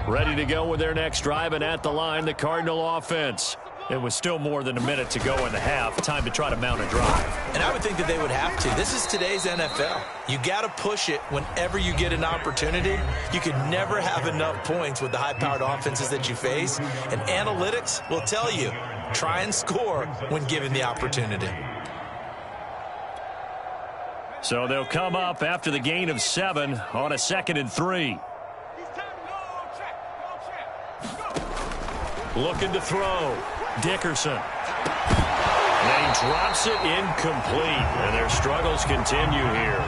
Ready to go with their next drive, and at the line, the Cardinal offense. It was still more than a minute to go in the half. Time to try to mount a drive. And I would think that they would have to. This is today's NFL. You got to push it whenever you get an opportunity. You can never have enough points with the high-powered offenses that you face. And analytics will tell you, try and score when given the opportunity. So they'll come up after the gain of 7 on a 2nd and 3. Looking to throw. Dickerson. And he drops it incomplete. And their struggles continue here.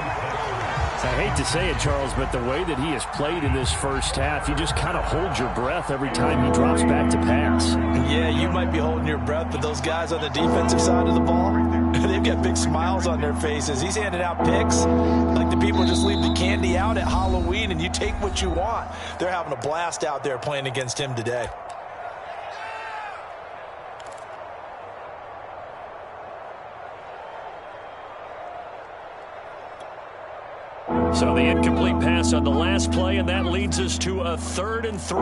I hate to say it, Charles, but the way that he has played in this first half, you just kind of hold your breath every time he drops back to pass. Yeah, you might be holding your breath, but those guys on the defensive side of the ball, they've got big smiles on their faces. He's handing out picks like the people just leave the candy out at Halloween and you take what you want. They're having a blast out there playing against him today. So the incomplete pass on the last play, and that leads us to a 3rd and 3.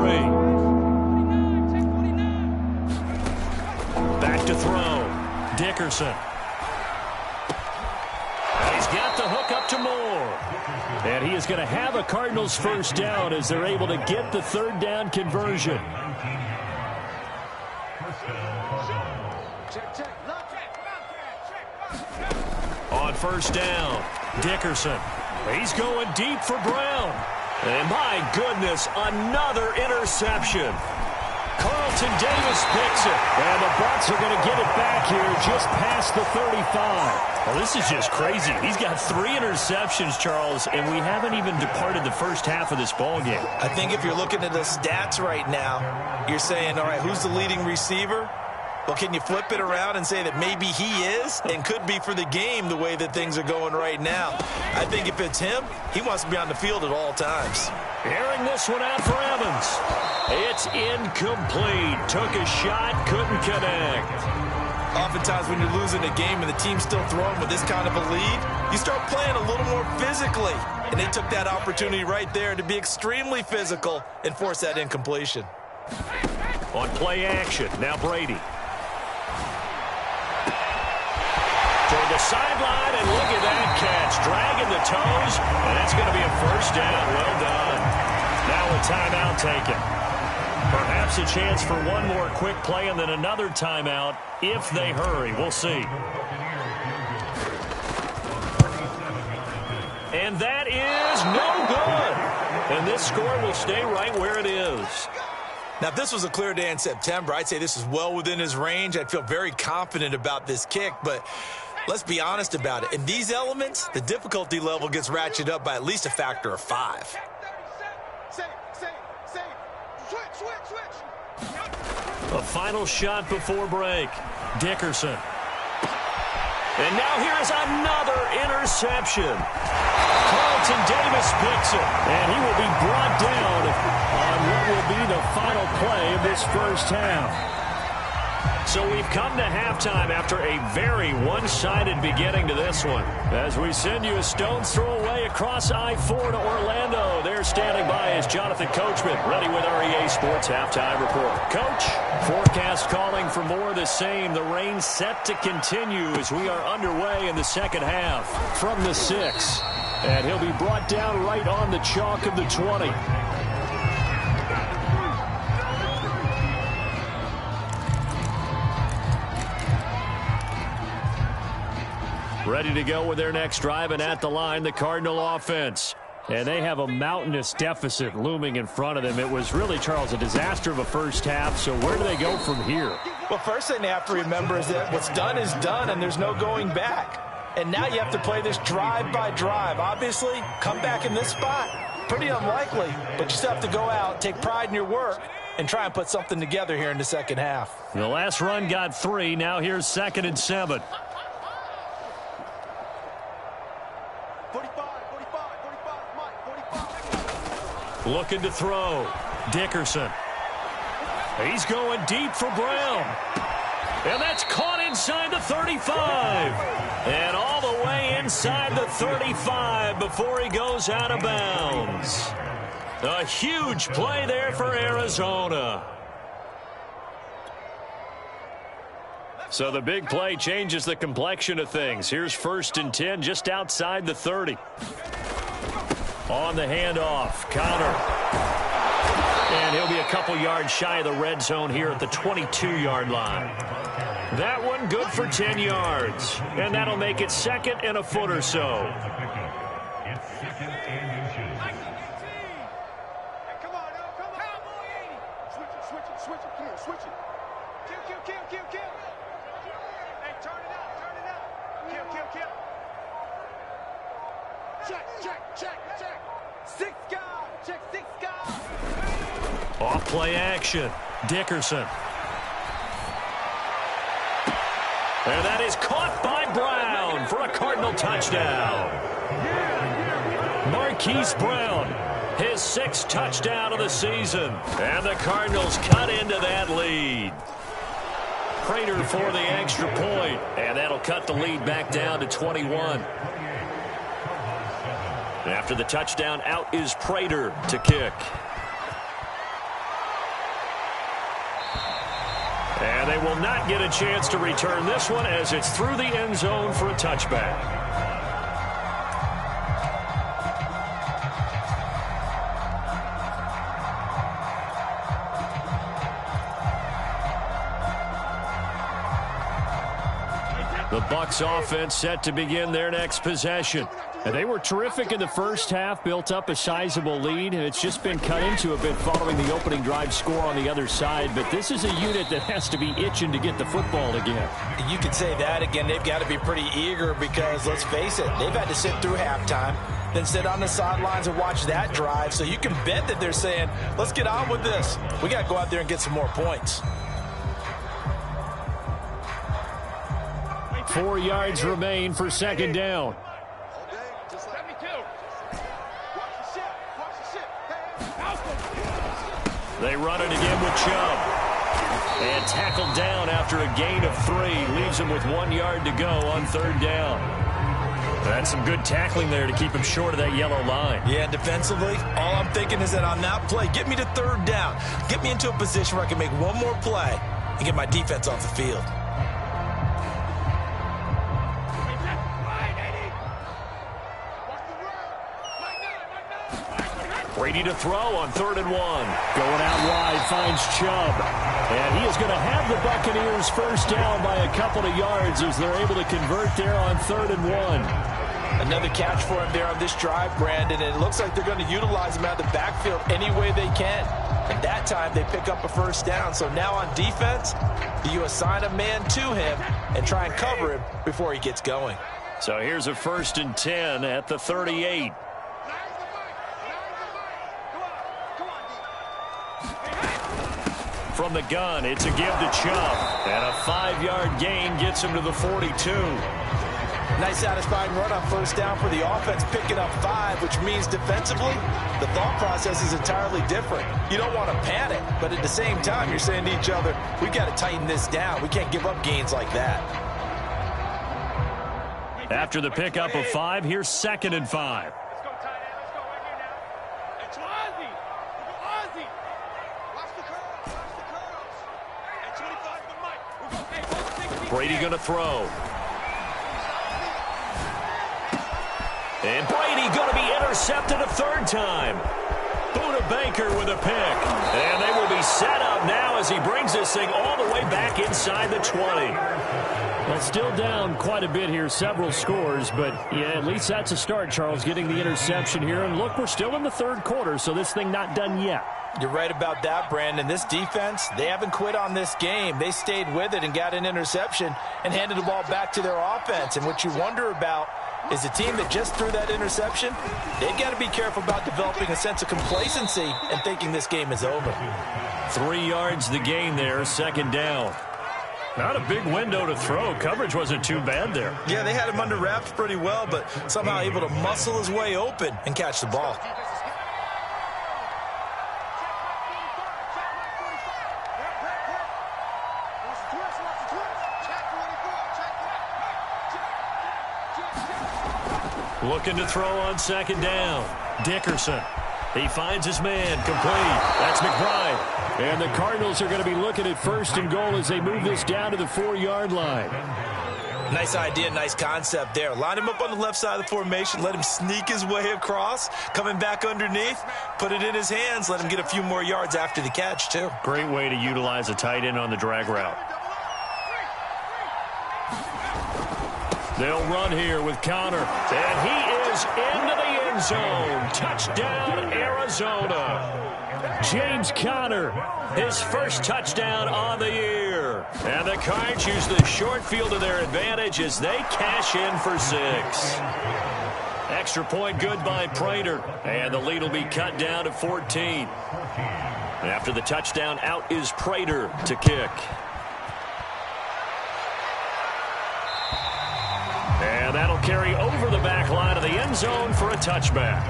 Back to throw. Dickerson. He's got the hook up to Moore. And he is going to have a Cardinals first down as they're able to get the 3rd down conversion. On first down, Dickerson. He's going deep for Brown. And my goodness, another interception. Carlton Davis picks it. And the Bucs are going to get it back here just past the 35. Well, this is just crazy. He's got 3 interceptions, Charles, and we haven't even departed the first half of this ballgame. I think if you're looking at the stats right now, you're saying, all right, who's the leading receiver? Well, can you flip it around and say that maybe he is and could be for the game the way that things are going right now? I think if it's him, he wants to be on the field at all times. Airing this one out for Evans. It's incomplete. Took a shot, couldn't connect. Oftentimes when you're losing a game and the team's still throwing with this kind of a lead, you start playing a little more physically. And they took that opportunity right there to be extremely physical and force that incompletion. On play action, now Brady. Toward the sideline, and look at that catch. Dragging the toes, and that's going to be a first down. Well done. Now a timeout taken. Perhaps a chance for one more quick play and then another timeout if they hurry. We'll see. And that is no good. And this score will stay right where it is. Now, if this was a clear day in September, I'd say this is well within his range. I'd feel very confident about this kick, but let's be honest about it. In these elements, the difficulty level gets ratcheted up by at least a factor of 5. A final shot before break. Dickerson. And now here's another interception. Carlton Davis picks it, and he will be brought down on what will be the final play of this first half. So we've come to halftime after a very one-sided beginning to this one. As we send you a stone's throw away across I-4 to Orlando. There standing by is Jonathan Coachman, ready with our EA Sports Halftime Report. Coach, forecast calling for more of the same. The rain set to continue as we are underway in the second half. From the 6, and he'll be brought down right on the chalk of the 20. Ready to go with their next drive, and at the line, the Cardinal offense. And they have a mountainous deficit looming in front of them. It was really, Charles, a disaster of a first half, so where do they go from here? Well, first thing they have to remember is that what's done is done, and there's no going back. And now you have to play this drive by drive. Obviously, come back in this spot, pretty unlikely, but you still have to go out, take pride in your work, and try and put something together here in the second half. The last run got 3. Now here's 2nd and 7. 45. Looking to throw. Dickerson. He's going deep for Brown. And that's caught inside the 35. And all the way inside the 35 before he goes out of bounds. A huge play there for Arizona. So the big play changes the complexion of things. Here's 1st and 10 just outside the 30. On the handoff, Connor. And he'll be a couple yards shy of the red zone here at the 22-yard line. That one good for 10 yards. And that'll make it 2nd and a foot or so. Off play action. Dickerson. And that is caught by Brown for a Cardinal touchdown. Marquise Brown, his 6th touchdown of the season. And the Cardinals cut into that lead. Prater for the extra point. And that'll cut the lead back down to 21. After the touchdown, out is Prater to kick. And they will not get a chance to return this one as it's through the end zone for a touchback. The Bucs offense set to begin their next possession. And they were terrific in the first half, built up a sizable lead, and it's just been cut into a bit following the opening drive score on the other side. But this is a unit that has to be itching to get the football again. You could say that again. They've got to be pretty eager because, let's face it, they've had to sit through halftime, then sit on the sidelines and watch that drive. So you can bet that they're saying, let's get on with this. We got to go out there and get some more points. 4 yards remain for 2nd down. They run it again with Chubb. And tackled down after a gain of 3. Leaves him with 1 yard to go on 3rd down. That's some good tackling there to keep him short of that yellow line. Yeah, defensively, all I'm thinking is that on that play, get me to 3rd down. Get me into a position where I can make one more play and get my defense off the field. Brady to throw on 3rd and 1. Going out wide, finds Chubb. And he is going to have the Buccaneers first down by a couple of yards as they're able to convert there on 3rd and 1. Another catch for him there on this drive, Brandon. And it looks like they're going to utilize him out of the backfield any way they can. And that time they pick up a first down. So now on defense, you assign a man to him and try and cover him before he gets going. So here's a 1st and 10 at the 38. From the gun, it's a give to Chubb. And a 5-yard gain gets him to the 42. Nice satisfying run on first down for the offense, picking up 5, which means defensively, the thought process is entirely different. You don't want to panic, but at the same time, you're saying to each other, we've got to tighten this down. We can't give up gains like that. After the pickup of 5, here's 2nd and 5. Let's go, tight end. Let's go right here now. It's Ozzy. Ozzy. Watch the curls. Watch the curls. At 25 for Mike. We go. Hey, hold 60. Brady going to throw. And Brady going to be intercepted a 3rd time. Buda Baker with a pick. And they will be set up now as he brings this thing all the way back inside the 20. Well, still down quite a bit here, several scores, but yeah, at least that's a start, Charles, getting the interception here. And look, we're still in the 3rd quarter, so this thing not done yet. You're right about that, Brandon. This defense, they haven't quit on this game. They stayed with it and got an interception and handed the ball back to their offense. And what you wonder about is the team that just threw that interception, they've got to be careful about developing a sense of complacency and thinking this game is over. 3 yards the gain there, 2nd down. Not a big window to throw. Coverage wasn't too bad there. Yeah, they had him under wraps pretty well, but somehow able to muscle his way open and catch the ball. Looking to throw on 2nd down. Dickerson. He finds his man, complete. That's McBride. And the Cardinals are going to be looking at first and goal as they move this down to the 4-yard line. Nice idea, nice concept there. Line him up on the left side of the formation. Let him sneak his way across. Coming back underneath. Put it in his hands. Let him get a few more yards after the catch, too. Great way to utilize a tight end on the drag route. They'll run here with Connor. And he is into the end zone. Touchdown, Arizona. James Conner, his first touchdown on the year. And the Cards use the short field to their advantage as they cash in for 6. Extra point good by Prater. And the lead will be cut down to 14. After the touchdown, out is Prater to kick. And that'll carry over the back line of the end zone for a touchback.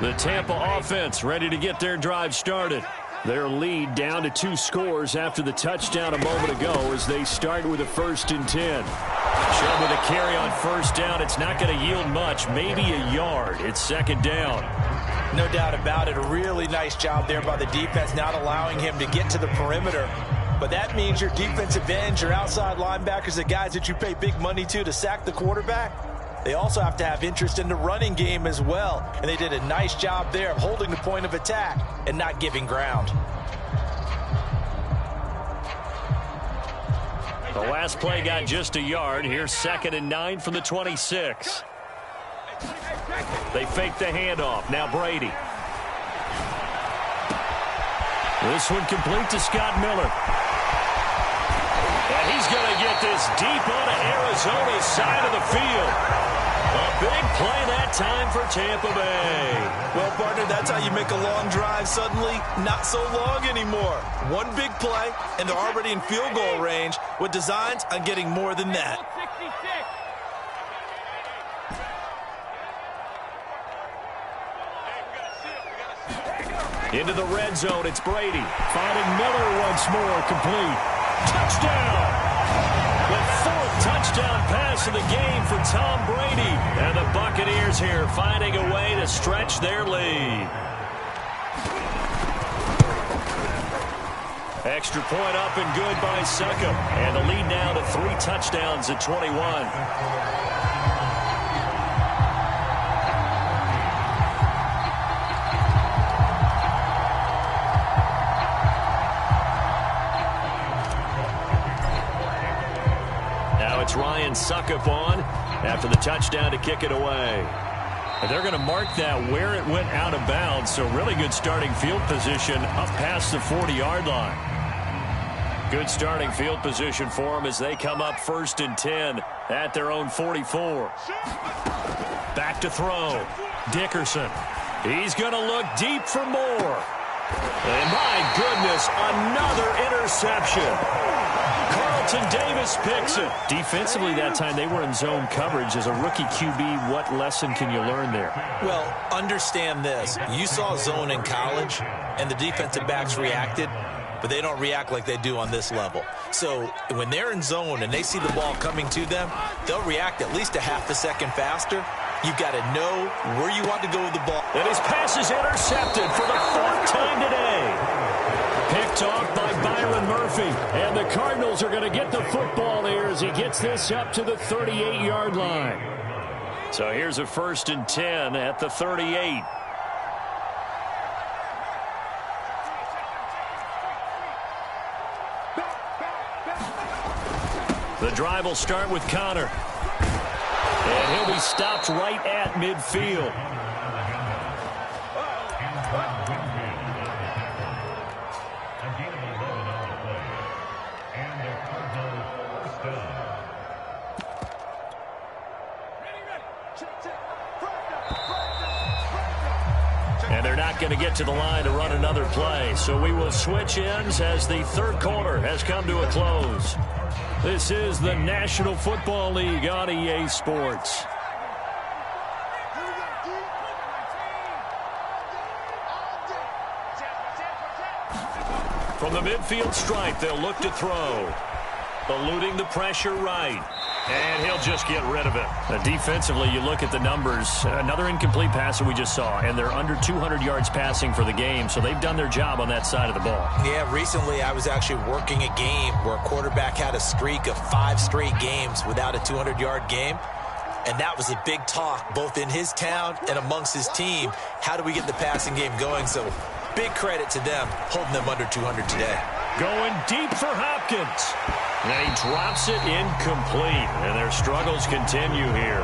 The Tampa offense ready to get their drive started. Their lead down to 2 scores after the touchdown a moment ago as they start with a 1st and 10. Chubb with a carry on first down. It's not going to yield much, maybe a yard. It's 2nd down. No doubt about it. A really nice job there by the defense, not allowing him to get to the perimeter. But that means your defensive ends, your outside linebackers, the guys that you pay big money to sack the quarterback, they also have to have interest in the running game as well. And they did a nice job there of holding the point of attack and not giving ground. The last play got just a yard. Here's 2nd and 9 from the 26. They fake the handoff. Now Brady. This one complete to Scott Miller. And he's going to get this deep onto Arizona's side of the field. A big play that time for Tampa Bay. Well, partner, that's how you make a long drive suddenly not so long anymore. One big play, and they're already in field goal range with designs on getting more than that. Into the red zone, it's Brady. Finding Miller once more, complete. Touchdown! The 4th touchdown pass of the game for Tom Brady. And the Buccaneers here finding a way to stretch their lead. Extra point up and good by Succop. And the lead now to 3 touchdowns at 21. It's Ryan Succop on after the touchdown to kick it away. And they're going to mark that where it went out of bounds, so really good starting field position up past the 40-yard line. Good starting field position for them as they come up 1st and 10 at their own 44. Back to throw. Dickerson. He's going to look deep for more. And my goodness, another interception. Carlton Davis picks it. Defensively that time they were in zone coverage. As a rookie QB, what lesson can you learn there? Well, understand this. You saw zone in college, and the defensive backs reacted, but they don't react like they do on this level. So when they're in zone and they see the ball coming to them, they'll react at least a half a second faster. You've got to know where you want to go with the ball. And his pass is intercepted for the 4th time today. Picked off by Byron Murphy. And the Cardinals are going to get the football here as he gets this up to the 38-yard line. So here's a 1st and 10 at the 38. The drive will start with Connor. And he'll be stopped right at midfield. And they're not going to get to the line to run another play. So we will switch ends as the 3rd quarter has come to a close. This is the National Football League on EA Sports. From the midfield stripe, they'll look to throw. Eluding the pressure right. And he'll just get rid of it. Defensively, you look at the numbers. Another incomplete pass that we just saw, and they're under 200 yards passing for the game, so they've done their job on that side of the ball. Yeah, recently I was actually working a game where a quarterback had a streak of 5 straight games without a 200-yard game. And that was a big talk, both in his town and amongst his team. How do we get the passing game going? So big credit to them, holding them under 200 today. Going deep for Hopkins. And he drops it incomplete. And their struggles continue here.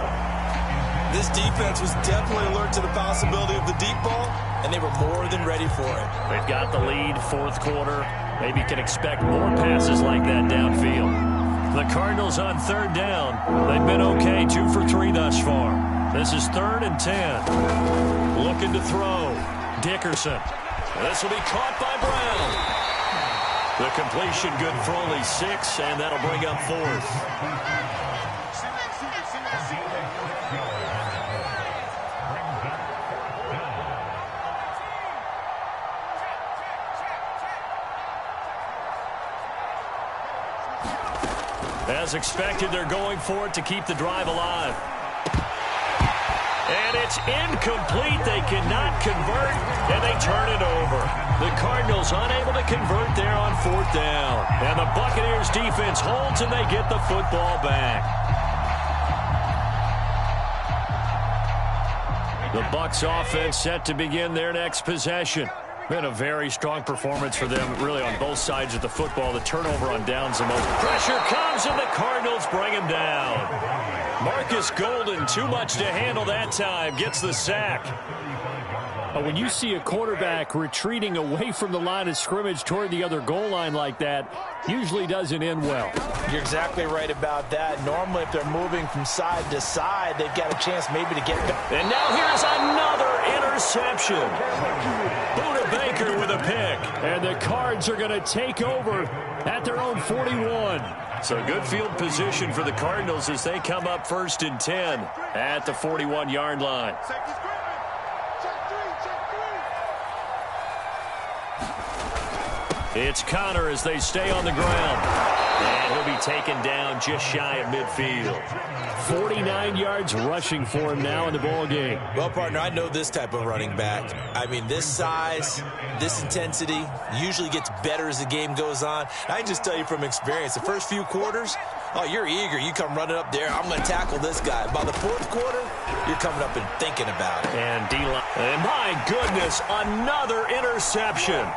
This defense was definitely alert to the possibility of the deep ball, and they were more than ready for it. They've got the lead, fourth quarter. Maybe can expect more passes like that downfield. The Cardinals on third down. They've been okay, 2 for 3 thus far. This is 3rd and 10. Looking to throw. Dickerson. This will be caught by Brown. The completion good for only 6, and that'll bring up 4th. As expected, they're going for it to keep the drive alive. And it's incomplete. They cannot convert, and they turn it over. The Cardinals unable to convert there on 4th down. And the Buccaneers defense holds, and they get the football back. The Bucs offense set to begin their next possession. Been a very strong performance for them, really, on both sides of the football. The turnover on downs the most. Pressure comes, and the Cardinals bring him down. Marcus Golden, too much to handle that time, gets the sack. When you see a quarterback retreating away from the line of scrimmage toward the other goal line like that, usually doesn't end well. You're exactly right about that. Normally, if they're moving from side to side, they've got a chance maybe to get back. And now here's another interception. Buda Baker with a pick. And the Cards are going to take over at their own 41. So good field position for the Cardinals as they come up 1st and 10 at the 41-yard line. It's Connor as they stay on the ground. And he'll be taken down just shy of midfield. 49 yards rushing for him now in the ball game. Well, partner, I know this type of running back. I mean, this size, this intensity usually gets better as the game goes on. I can just tell you from experience, the first few quarters, oh, you're eager. You come running up there, I'm going to tackle this guy. By the 4th quarter, you're coming up and thinking about it. And D-line. And my goodness, another interception.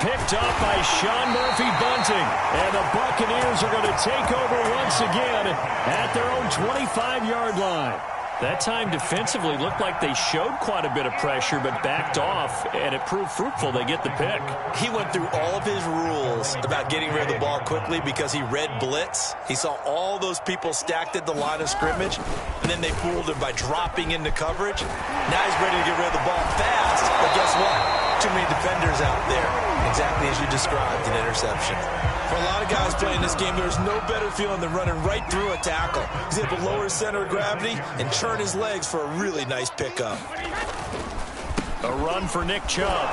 Picked up by Sean Murphy Bunting. And the Buccaneers are going to take over once again at their own 25-yard line. That time defensively looked like they showed quite a bit of pressure but backed off, and it proved fruitful. They get the pick. He went through all of his rules about getting rid of the ball quickly because he read blitz. He saw all those people stacked at the line of scrimmage, and then they fooled him by dropping into coverage. Now he's ready to get rid of the ball fast, but guess what? Too many defenders out there. Exactly as you described, an interception. For a lot of guys playing this game, there's no better feeling than running right through a tackle. He's able to lower his center of gravity and churn his legs for a really nice pickup. A run for Nick Chubb.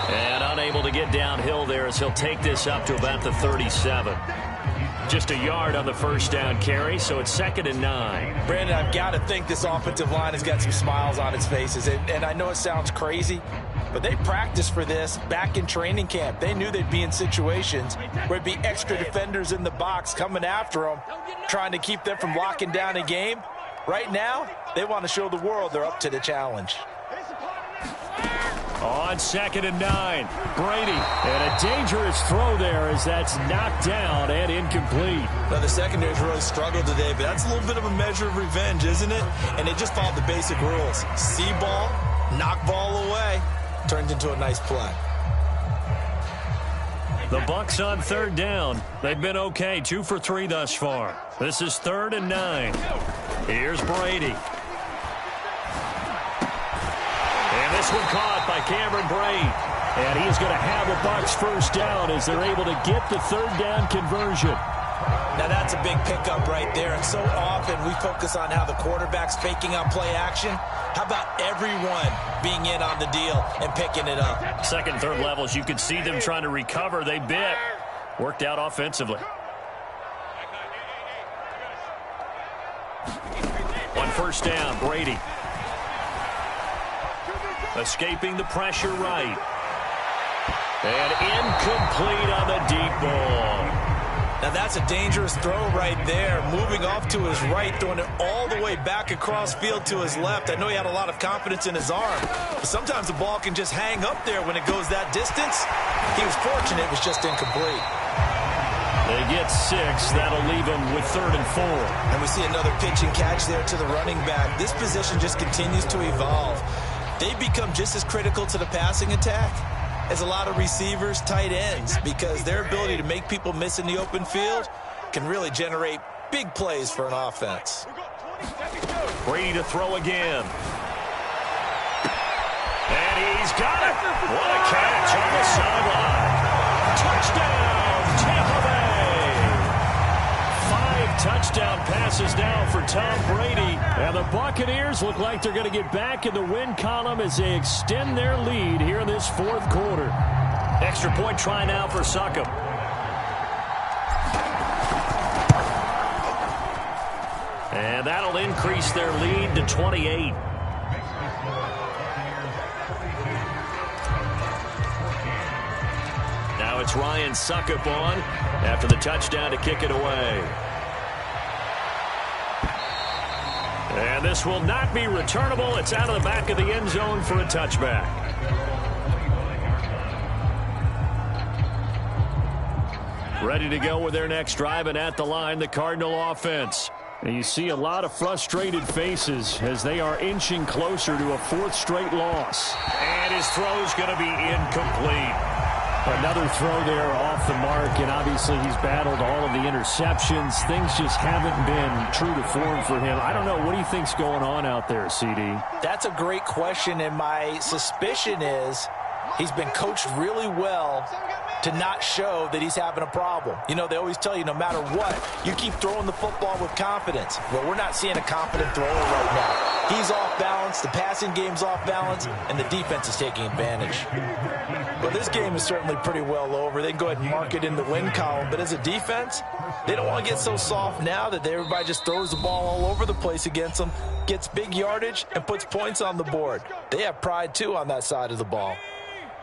And unable to get downhill there as he'll take this up to about the 37. Just a yard on the 1st down carry, so it's 2nd and 9. Brandon, I've got to think this offensive line has got some smiles on its faces. And I know it sounds crazy, but they practiced for this back in training camp. They knew they'd be in situations where it'd be extra defenders in the box coming after them, trying to keep them from locking down a game. Right now, they want to show the world they're up to the challenge. On 2nd and 9, Brady. And a dangerous throw there as that's knocked down and incomplete. Now, the secondary's really struggled today, but that's a little bit of a measure of revenge, isn't it? And they just followed the basic rules. See ball, knock ball away. Turned into a nice play. The Bucs on 3rd down. They've been okay, 2 for 3 thus far. This is 3rd and 9. Here's Brady. And this one caught by Cameron Brate. And he's going to have a Bucs 1st down as they're able to get the 3rd down conversion. Now that's a big pickup right there, and so often we focus on how the quarterback's faking out play action. How about everyone being in on the deal and picking it up? Second, third levels, you could see them trying to recover. They bit. Worked out offensively. On first down, Brady. Escaping the pressure right. And incomplete on the deep ball. Now that's a dangerous throw right there. Moving off to his right, throwing it all the way back across field to his left. I know he had a lot of confidence in his arm, but sometimes the ball can just hang up there when it goes that distance. He was fortunate it was just incomplete. They get 6. That'll leave them with 3rd and 4. And we see another pitch and catch there to the running back. This position just continues to evolve. They become just as critical to the passing attack as a lot of receivers, tight ends, because their ability to make people miss in the open field can really generate big plays for an offense. Brady to throw again. And he's got it. What a catch on the sideline. Touchdown, Tampa Bay. 5 touchdown passes now for Tom Brady. And the Buccaneers look like they're going to get back in the win column as they extend their lead here in this 4th quarter. Extra point try now for Succop. And that'll increase their lead to 28. Now it's Ryan Succop on after the touchdown to kick it away. And this will not be returnable. It's out of the back of the end zone for a touchback. Ready to go with their next drive, and at the line, the Cardinal offense. And you see a lot of frustrated faces as they are inching closer to a 4th straight loss. And his throw's going to be incomplete. Another throw there off the mark, and obviously he's battled all of the interceptions. Things just haven't been true to form for him. I don't know. What do you think's going on out there, CD? That's a great question, and my suspicion is he's been coached really well to not show that he's having a problem. You know, they always tell you no matter what, you keep throwing the football with confidence. Well, we're not seeing a confident thrower right now. He's off balance, the passing game's off balance, and the defense is taking advantage. Well, this game is certainly pretty well over. They can go ahead and mark it in the win column, but as a defense, they don't want to get so soft now that everybody just throws the ball all over the place against them, gets big yardage, and puts points on the board. They have pride, too, on that side of the ball.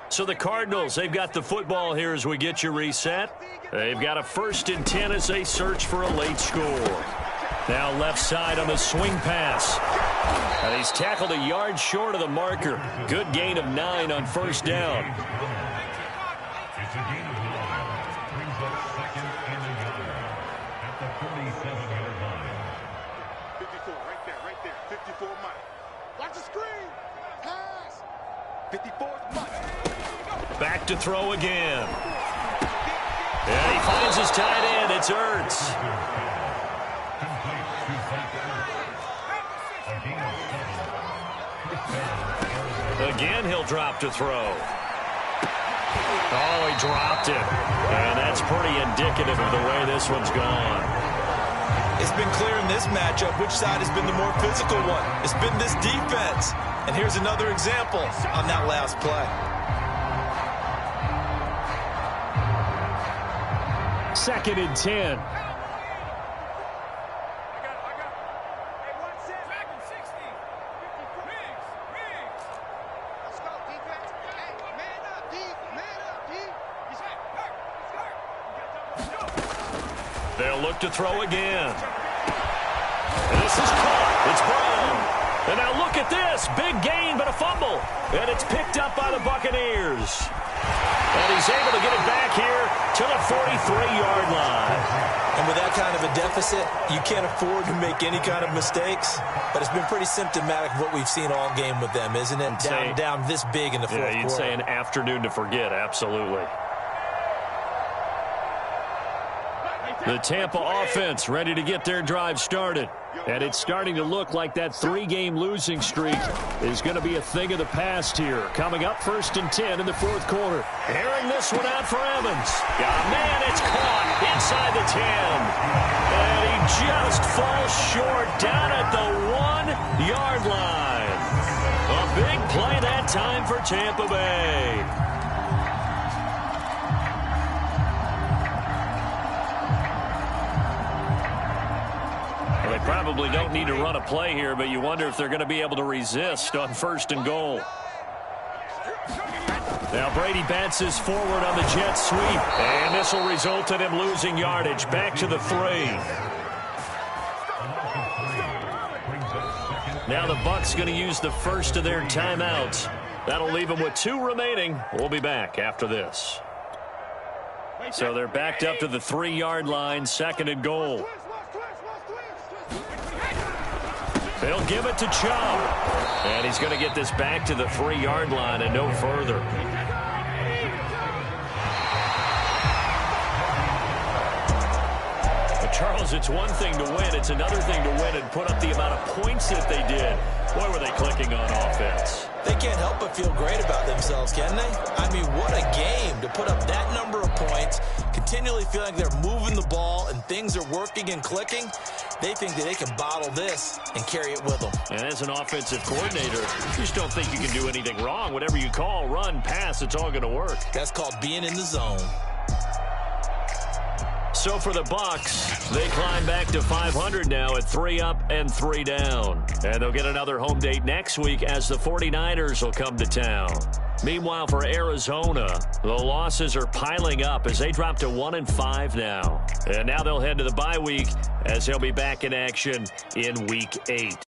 So the Cardinals, they've got the football here as we get you reset. They've got a 1st and 10 as they search for a late score. Now left side on the swing pass. And he's tackled a yard short of the marker. Good gain of 9 on first down. It's a gain of 9. Brings up 2nd and a yard at the 47-yard line. 54, right there. 54, Mike. Watch the screen. Pass. 54's Mike. Back to throw again. And he finds his tight end. It's Ertz. Again, he'll drop to throw. Oh, he dropped it. And that's pretty indicative of the way this one's gone. It's been clear in this matchup which side has been the more physical one. It's been this defense. And here's another example on that last play. 2nd and 10. They'll look to throw again. And this is caught. It's Brown. And now look at this. Big gain, but a fumble. And it's picked up by the Buccaneers. And he's able to get it back here to the 43-yard line. And with that kind of a deficit, you can't afford to make any kind of mistakes. But it's been pretty symptomatic of what we've seen all game with them, isn't it? Down this big in the 4th quarter. Yeah, you'd say an afternoon to forget. Absolutely. The Tampa offense ready to get their drive started. And it's starting to look like that 3-game losing streak is going to be a thing of the past here. Coming up 1st and 10 in the 4th quarter. Airing this one out for Evans. Man, it's caught inside the 10. And he just falls short down at the 1-yard line. A big play that time for Tampa Bay. They probably don't need to run a play here, but you wonder if they're going to be able to resist on 1st and goal. Now Brady bounces forward on the jet sweep, and this will result in him losing yardage. Back to the 3. Now the Bucs going to use the first of their timeouts. That'll leave them with 2 remaining. We'll be back after this. So they're backed up to the 3-yard line, 2nd and goal. They'll give it to Chubb. And he's going to get this back to the 3-yard line and no further. But Charles, it's one thing to win. It's another thing to win and put up the amount of points that they did. Boy, were they clicking on offense. They can't help but feel great about themselves, can they? I mean, what a game to put up that number of points, continually feeling they're moving the ball and things are working and clicking. They think that they can bottle this and carry it with them. And as an offensive coordinator, you just don't think you can do anything wrong. Whatever you call, run, pass, it's all going to work. That's called being in the zone. So for the Bucs, they climb back to 500 now at 3 up and 3 down. And they'll get another home date next week as the 49ers will come to town. Meanwhile, for Arizona, the losses are piling up as they drop to 1-5 now. And now they'll head to the bye week as they'll be back in action in Week 8.